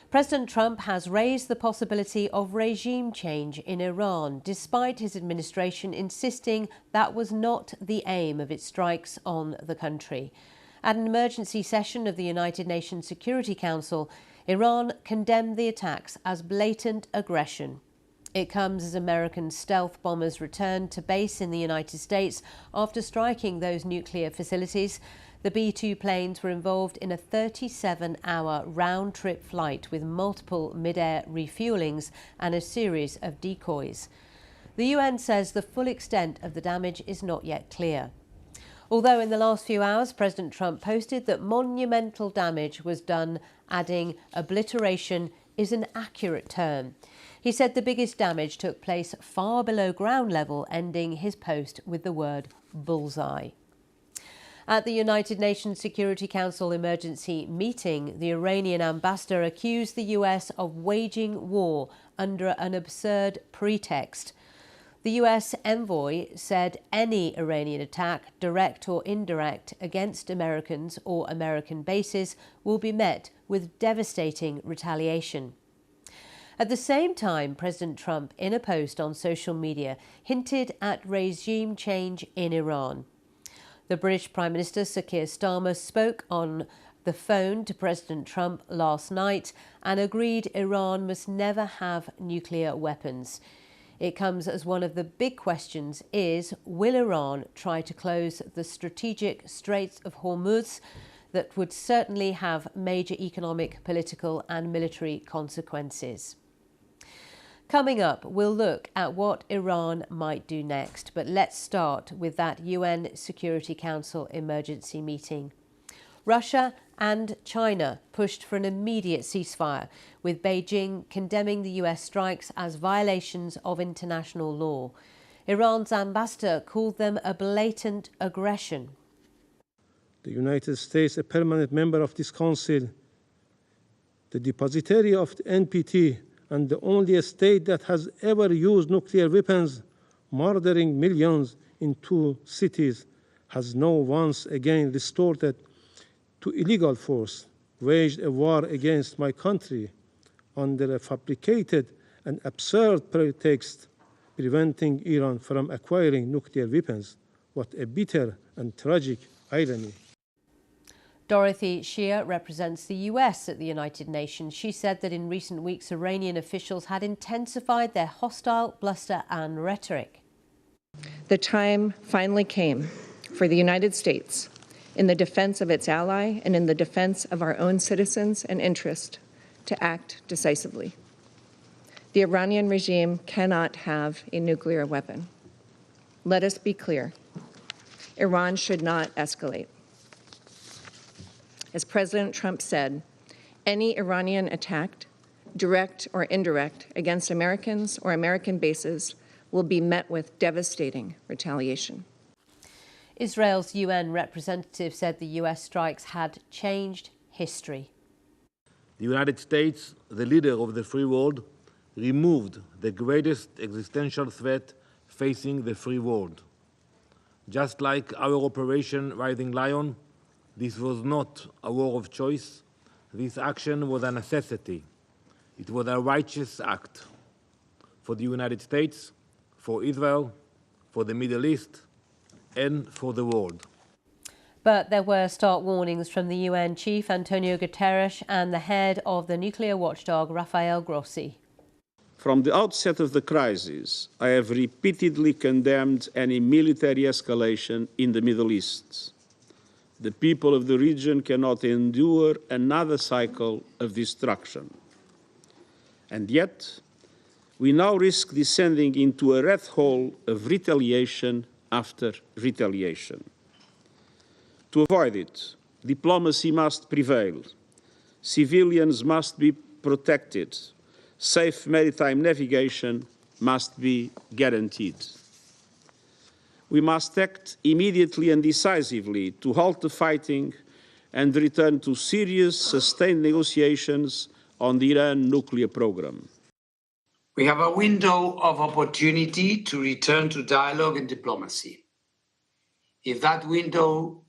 President Trump has raised the possibility of regime change in Iran, despite his administration insisting that was not the aim of its strikes on the country. At an emergency session of the United Nations Security Council, Iran condemned the attacks as blatant aggression. It comes as American stealth bombers returned to base in the United States after striking those nuclear facilities. The B-2 planes were involved in a 37-hour round-trip flight with multiple mid-air refuelings and a series of decoys. The UN says the full extent of the damage is not yet clear. Although in the last few hours, President Trump posted that monumental damage was done, adding obliteration is an accurate term. He said the biggest damage took place far below ground level, ending his post with the word bullseye. At the United Nations Security Council emergency meeting, the Iranian ambassador accused the US of waging war under an absurd pretext. The US envoy said any Iranian attack, direct or indirect, against Americans or American bases will be met with devastating retaliation. At the same time, President Trump, in a post on social media, hinted at regime change in Iran. The British Prime Minister, Sir Keir Starmer, spoke on the phone to President Trump last night and agreed Iran must never have nuclear weapons. It comes as one of the big questions is, will Iran try to close the strategic Strait of Hormuz that would certainly have major economic, political and military consequences? Coming up, we'll look at what Iran might do next, but let's start with that UN Security Council emergency meeting. Russia and China pushed for an immediate ceasefire, with Beijing condemning the US strikes as violations of international law. Iran's ambassador called them a blatant aggression. The United States, a permanent member of this council, the depositary of the NPT, and the only state that has ever used nuclear weapons, murdering millions in 2 cities, has now once again resorted to illegal force, waged a war against my country under a fabricated and absurd pretext, preventing Iran from acquiring nuclear weapons. What a bitter and tragic irony. Dorothy Shea represents the US at the United Nations. She said that in recent weeks, Iranian officials had intensified their hostile bluster and rhetoric. The time finally came for the United States, in the defense of its ally and in the defense of our own citizens and interest, to act decisively. The Iranian regime cannot have a nuclear weapon. Let us be clear. Iran should not escalate. As President Trump said, any Iranian attack, direct or indirect, against Americans or American bases will be met with devastating retaliation. Israel's UN representative said the US strikes had changed history. The United States, the leader of the free world, removed the greatest existential threat facing the free world. Just like our Operation Rising Lion, this was not a war of choice. This action was a necessity. It was a righteous act for the United States, for Israel, for the Middle East, and for the world. But there were stark warnings from the UN chief, Antonio Guterres, and the head of the nuclear watchdog, Rafael Grossi. From the outset of the crisis, I have repeatedly condemned any military escalation in the Middle East. The people of the region cannot endure another cycle of destruction. And yet, we now risk descending into a rat hole of retaliation after retaliation. To avoid it, diplomacy must prevail. Civilians must be protected. Safe maritime navigation must be guaranteed. We must act immediately and decisively to halt the fighting and return to serious, sustained negotiations on the Iran nuclear program. We have a window of opportunity to return to dialogue and diplomacy. If that window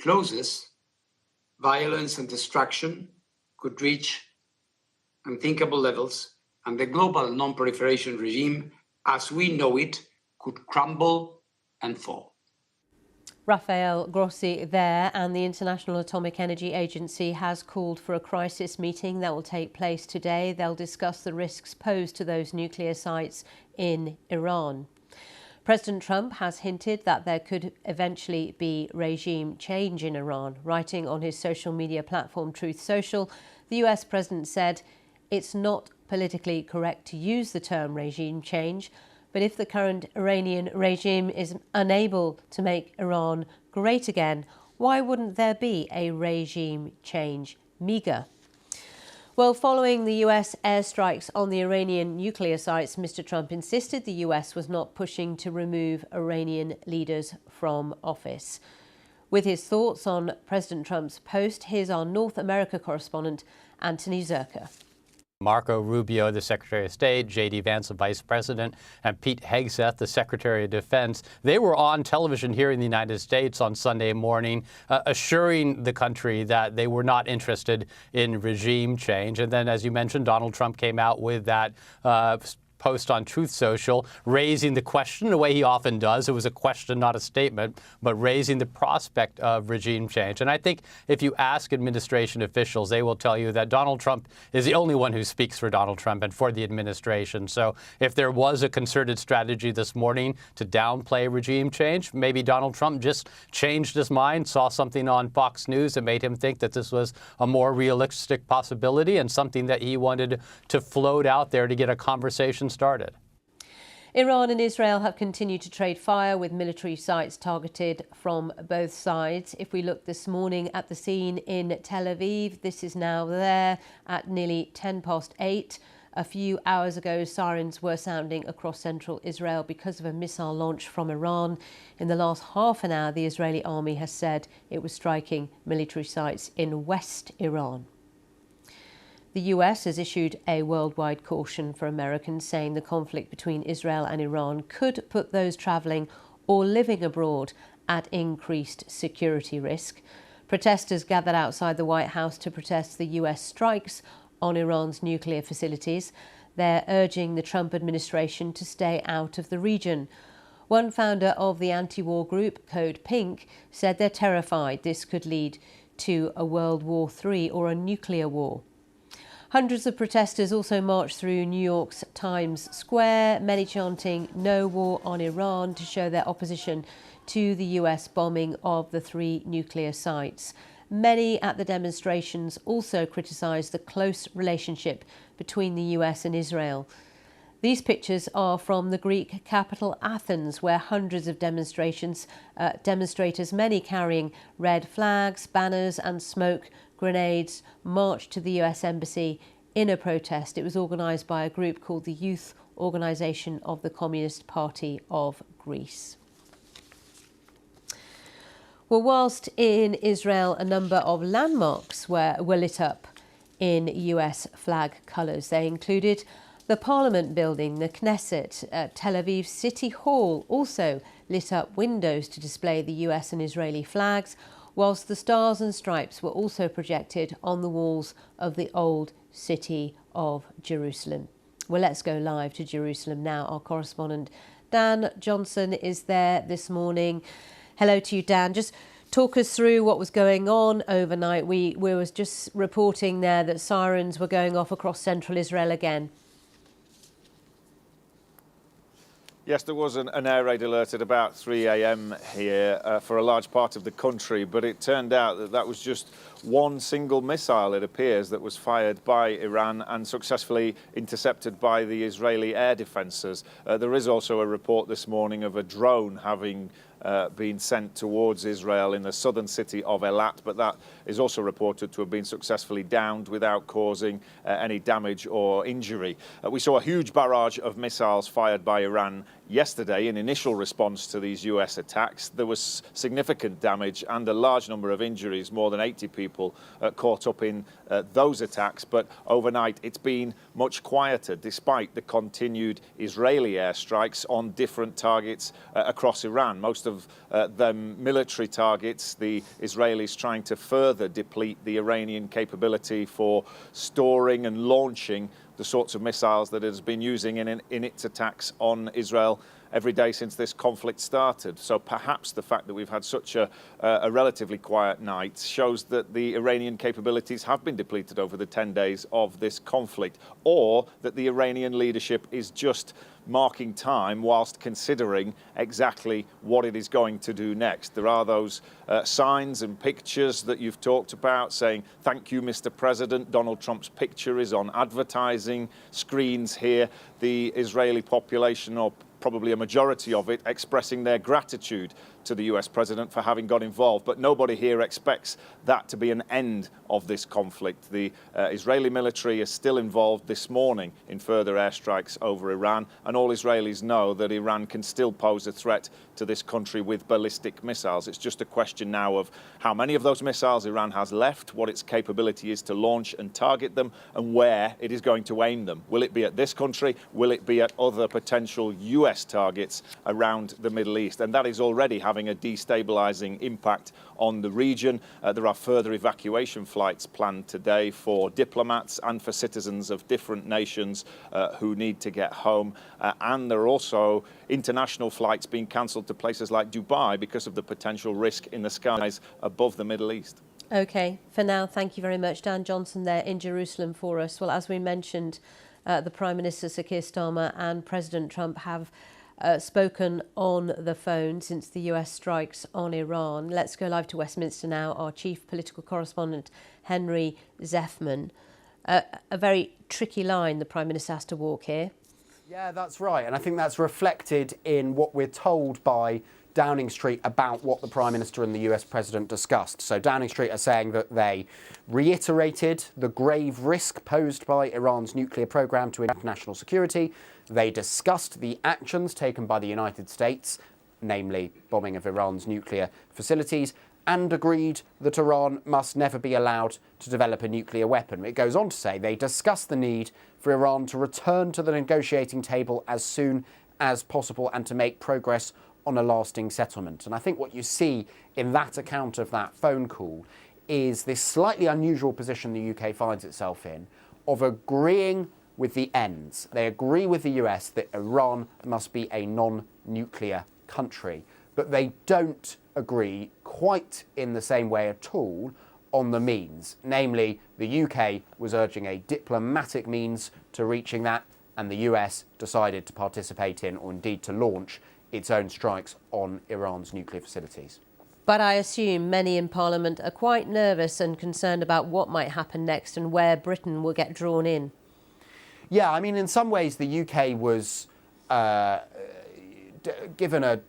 closes, violence and destruction could reach unthinkable levels, and the global non-proliferation regime, as we know it, could crumble and fall. Rafael Grossi there, and the International Atomic Energy Agency has called for a crisis meeting that will take place today. They'll discuss the risks posed to those nuclear sites in Iran. President Trump has hinted that there could eventually be regime change in Iran. Writing on his social media platform Truth Social, the US president said, "It's not politically correct to use the term regime change, but if the current Iranian regime is unable to make Iran great again, why wouldn't there be a regime change meager?" Well, following the US airstrikes on the Iranian nuclear sites, Mr. Trump insisted the US was not pushing to remove Iranian leaders from office. With his thoughts on President Trump's post, here's our North America correspondent, Anthony Zerka. Marco Rubio, the Secretary of State, J.D. Vance, the Vice President, and Pete Hegseth, the Secretary of Defense, they were on television here in the United States on Sunday morning, assuring the country that they were not interested in regime change. And then, as you mentioned, Donald Trump came out with that post on Truth Social, raising the question the way he often does. It was a question, not a statement, but raising the prospect of regime change. And I think if you ask administration officials, they will tell you that Donald Trump is the only one who speaks for Donald Trump and for the administration. So if there was a concerted strategy this morning to downplay regime change, maybe Donald Trump just changed his mind, saw something on Fox News that made him think that this was a more realistic possibility and something that he wanted to float out there to get a conversation started. Iran and Israel have continued to trade fire with military sites targeted from both sides. If we look this morning at the scene in Tel Aviv, this is now there at nearly 8:10. A few hours ago, sirens were sounding across central Israel because of a missile launch from Iran. In the last half an hour, the Israeli army has said it was striking military sites in West Iran. The US has issued a worldwide caution for Americans, saying the conflict between Israel and Iran could put those travelling or living abroad at increased security risk. Protesters gathered outside the White House to protest the US strikes on Iran's nuclear facilities. They're urging the Trump administration to stay out of the region. One founder of the anti-war group, Code Pink, said they're terrified this could lead to a World War III or a nuclear war. Hundreds of protesters also marched through New York's Times Square, many chanting "No war on Iran" to show their opposition to the US bombing of the 3 nuclear sites. Many at the demonstrations also criticised the close relationship between the US and Israel. These pictures are from the Greek capital Athens, where hundreds of demonstrators, many carrying red flags, banners and smoke grenades, marched to the US Embassy in a protest. It was organised by a group called the Youth Organisation of the Communist Party of Greece. Well, whilst in Israel, a number of landmarks were lit up in US flag colours. They included the Parliament building, the Knesset, Tel Aviv City Hall also lit up windows to display the US and Israeli flags, whilst the Stars and Stripes were also projected on the walls of the old city of Jerusalem. Well, let's go live to Jerusalem now. Our correspondent Dan Johnson is there this morning. Hello to you, Dan. Just talk us through what was going on overnight. We were just reporting there that sirens were going off across central Israel again. Yes, there was an air raid alert at about 3 a.m. here for a large part of the country, but it turned out that that was just one single missile, it appears, that was fired by Iran and successfully intercepted by the Israeli air defences. There is also a report this morning of a drone having been sent towards Israel in the southern city of Eilat, but that is also reported to have been successfully downed without causing any damage or injury. We saw a huge barrage of missiles fired by Iran yesterday, in initial response to these US attacks, there was significant damage and a large number of injuries, more than 80 people caught up in those attacks. But overnight, it's been much quieter, despite the continued Israeli airstrikes on different targets across Iran. Most of them military targets, the Israelis trying to further deplete the Iranian capability for storing and launching the sorts of missiles that it has been using in its attacks on Israel every day since this conflict started. So perhaps the fact that we've had such a relatively quiet night shows that the Iranian capabilities have been depleted over the 10 days of this conflict, or that the Iranian leadership is just marking time whilst considering exactly what it is going to do next. There are those signs and pictures that you've talked about saying, "Thank you, Mr. President." Donald Trump's picture is on advertising screens here. The Israeli population, or probably a majority of it, expressing their gratitude to the US president for having got involved. But nobody here expects that to be an end of this conflict. The Israeli military is still involved this morning in further airstrikes over Iran, and all Israelis know that Iran can still pose a threat to this country with ballistic missiles. It's just a question now of how many of those missiles Iran has left, what its capability is to launch and target them, and where it is going to aim them. Will it be at this country? Will it be at other potential US targets around the Middle East? And that is already having a destabilizing impact on the region. There are further evacuation flights planned today for diplomats and for citizens of different nations who need to get home. And there are also international flights being cancelled to places like Dubai because of the potential risk in the skies above the Middle East. OK, for now, thank you very much. Dan Johnson there in Jerusalem for us. Well, as we mentioned, the Prime Minister, Sir Keir Starmer, and President Trump have spoken on the phone since the US strikes on Iran. Let's go live to Westminster now. Our chief political correspondent, Henry Zeffman. A very tricky line the Prime Minister has to walk here. Yeah, that's right. And I think that's reflected in what we're told by Downing Street about what the Prime Minister and the US President discussed. So Downing Street are saying that they reiterated the grave risk posed by Iran's nuclear program to international security. They discussed the actions taken by the United States, namely bombing of Iran's nuclear facilities, and agreed that Iran must never be allowed to develop a nuclear weapon. It goes on to say they discussed the need for Iran to return to the negotiating table as soon as possible and to make progress on a lasting settlement. And I think what you see in that account of that phone call is this slightly unusual position the UK finds itself in of agreeing with the ends. They agree with the US that Iran must be a non-nuclear country, but they don't agree quite in the same way at all on the means. Namely, the UK was urging a diplomatic means to reaching that, and the US decided to participate in, or indeed to launch, its own strikes on Iran's nuclear facilities. But I assume many in Parliament are quite nervous and concerned about what might happen next and where Britain will get drawn in. Yeah, I mean, in some ways, the UK was given a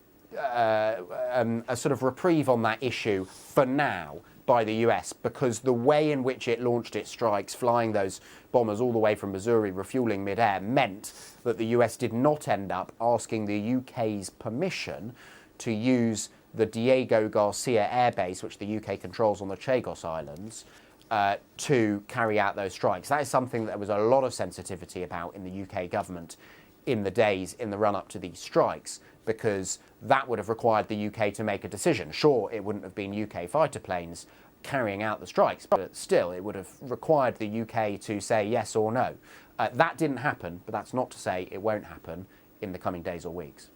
sort of reprieve on that issue for now by the US, because the way in which it launched its strikes, flying those bombers all the way from Missouri, refueling midair, meant that the US did not end up asking the UK's permission to use the Diego Garcia Air Base, which the UK controls on the Chagos Islands, to carry out those strikes. That is something that there was a lot of sensitivity about in the UK government in the days in the run-up to these strikes, because that would have required the UK to make a decision. Sure, it wouldn't have been UK fighter planes carrying out the strikes, but still it would have required the UK to say yes or no. That didn't happen, but that's not to say it won't happen in the coming days or weeks.